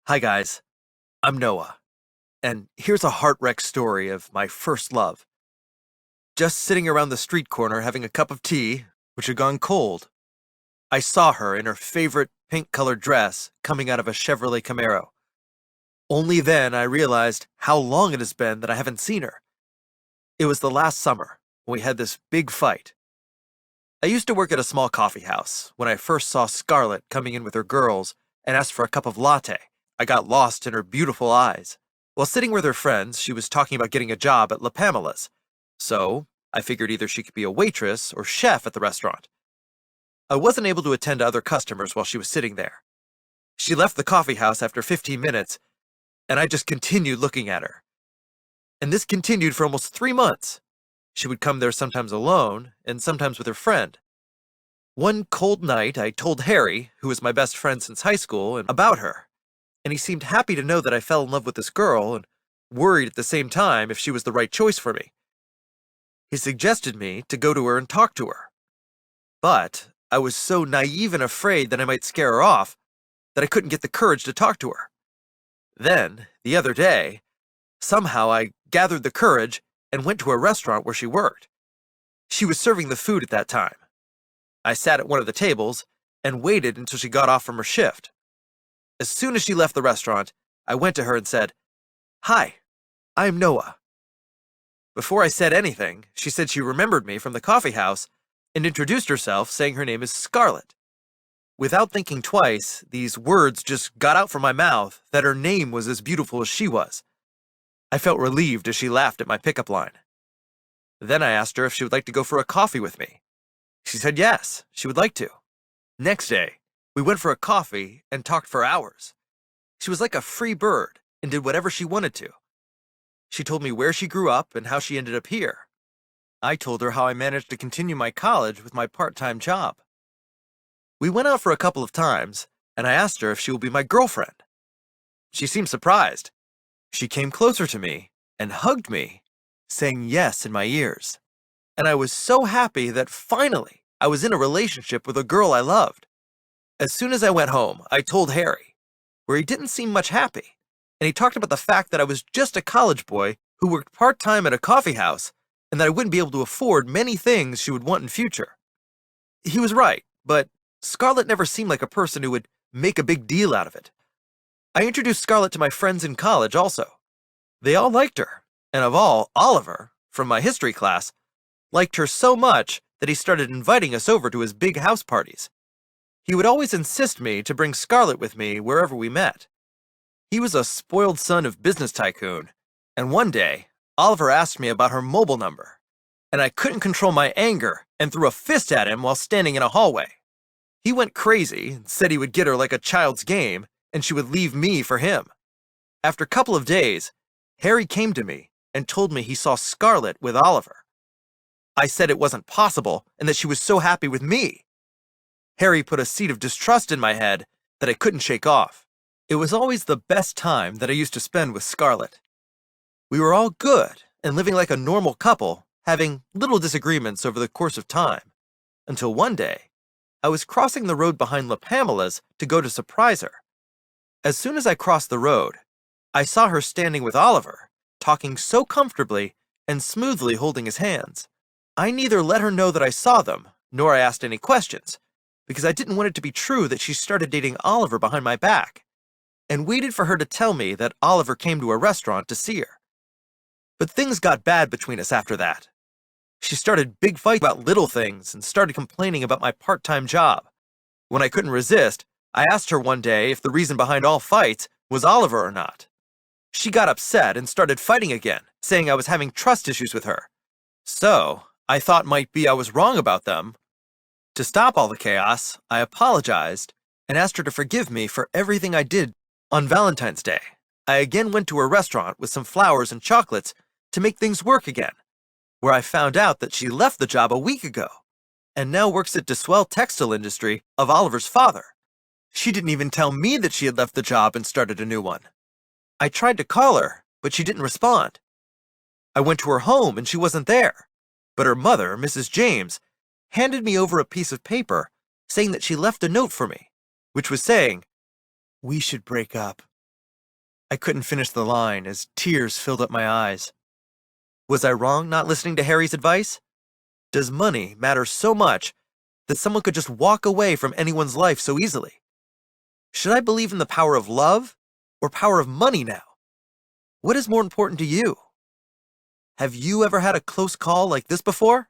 Hi, guys. I'm Noah, and here's a heart wreck story of my first love. Just sitting around the street corner having a cup of tea, which had gone cold, I saw her in her favorite pink colored dress coming out of a Chevrolet Camaro. Only then I realized how long it has been that I haven't seen her. It was the last summer when we had this big fight. I used to work at a small coffee house when I first saw Scarlett coming in with her girls and asked for a cup of latte. I got lost in her beautiful eyes. While sitting with her friends, she was talking about getting a job at La Pamela's. So, I figured either she could be a waitress or chef at the restaurant. I wasn't able to attend to other customers while she was sitting there. She left the coffee house after 15 minutes, and I just continued looking at her. And this continued for almost 3 months. She would come there sometimes alone, and sometimes with her friend. One cold night, I told Harry, who was my best friend since high school, about her, and he seemed happy to know that I fell in love with this girl and worried at the same time if she was the right choice for me. He suggested me to go to her and talk to her. But I was so naive and afraid that I might scare her off that I couldn't get the courage to talk to her. Then, the other day, somehow I gathered the courage and went to a restaurant where she worked. She was serving the food at that time. I sat at one of the tables and waited until she got off from her shift. As soon as she left the restaurant, I went to her and said, "Hi, I'm Noah." Before I said anything, she said she remembered me from the coffee house and introduced herself, saying her name is Scarlett. Without thinking twice, these words just got out from my mouth that her name was as beautiful as she was. I felt relieved as she laughed at my pickup line. Then I asked her if she would like to go for a coffee with me. She said yes, she would like to. Next day, we went for a coffee and talked for hours. She was like a free bird and did whatever she wanted to. She told me where she grew up and how she ended up here. I told her how I managed to continue my college with my part-time job. We went out for a couple of times, and I asked her if she will be my girlfriend. She seemed surprised. She came closer to me and hugged me, saying yes in my ears. And I was so happy that finally I was in a relationship with a girl I loved. As soon as I went home, I told Harry, where he didn't seem much happy, and he talked about the fact that I was just a college boy who worked part-time at a coffee house and that I wouldn't be able to afford many things she would want in future. He was right, but Scarlett never seemed like a person who would make a big deal out of it. I introduced Scarlett to my friends in college also. They all liked her, and of all, Oliver, from my history class, liked her so much that he started inviting us over to his big house parties. He would always insist me to bring Scarlett with me wherever we met. He was a spoiled son of business tycoon, and one day, Oliver asked me about her mobile number, and I couldn't control my anger and threw a fist at him while standing in a hallway. He went crazy and said he would get her like a child's game, and she would leave me for him. After a couple of days, Harry came to me and told me he saw Scarlett with Oliver. I said it wasn't possible and that she was so happy with me. Harry put a seed of distrust in my head that I couldn't shake off. It was always the best time that I used to spend with Scarlett. We were all good and living like a normal couple, having little disagreements over the course of time, until one day, I was crossing the road behind La Pamela's to go to surprise her. As soon as I crossed the road, I saw her standing with Oliver, talking so comfortably and smoothly holding his hands. I neither let her know that I saw them, nor I asked any questions, because I didn't want it to be true that she started dating Oliver behind my back, and waited for her to tell me that Oliver came to a restaurant to see her. But things got bad between us after that. She started big fights about little things and started complaining about my part-time job. When I couldn't resist, I asked her one day if the reason behind all fights was Oliver or not. She got upset and started fighting again, saying I was having trust issues with her. So, I thought might be I was wrong about them. To stop all the chaos, I apologized and asked her to forgive me for everything I did. On Valentine's Day, I again went to her restaurant with some flowers and chocolates to make things work again, where I found out that she left the job a week ago and now works at DeSwell Textile Industry of Oliver's father. She didn't even tell me that she had left the job and started a new one. I tried to call her, but she didn't respond. I went to her home and she wasn't there, but her mother, Mrs. James, handed me over a piece of paper saying that she left a note for me, which was saying, "We should break up. I couldn't finish the line as tears filled up my eyes. Was I wrong not listening to Harry's advice? Does money matter so much that someone could just walk away from anyone's life so easily? Should I believe in the power of love or power of money now? What is more important to you? Have you ever had a close call like this before?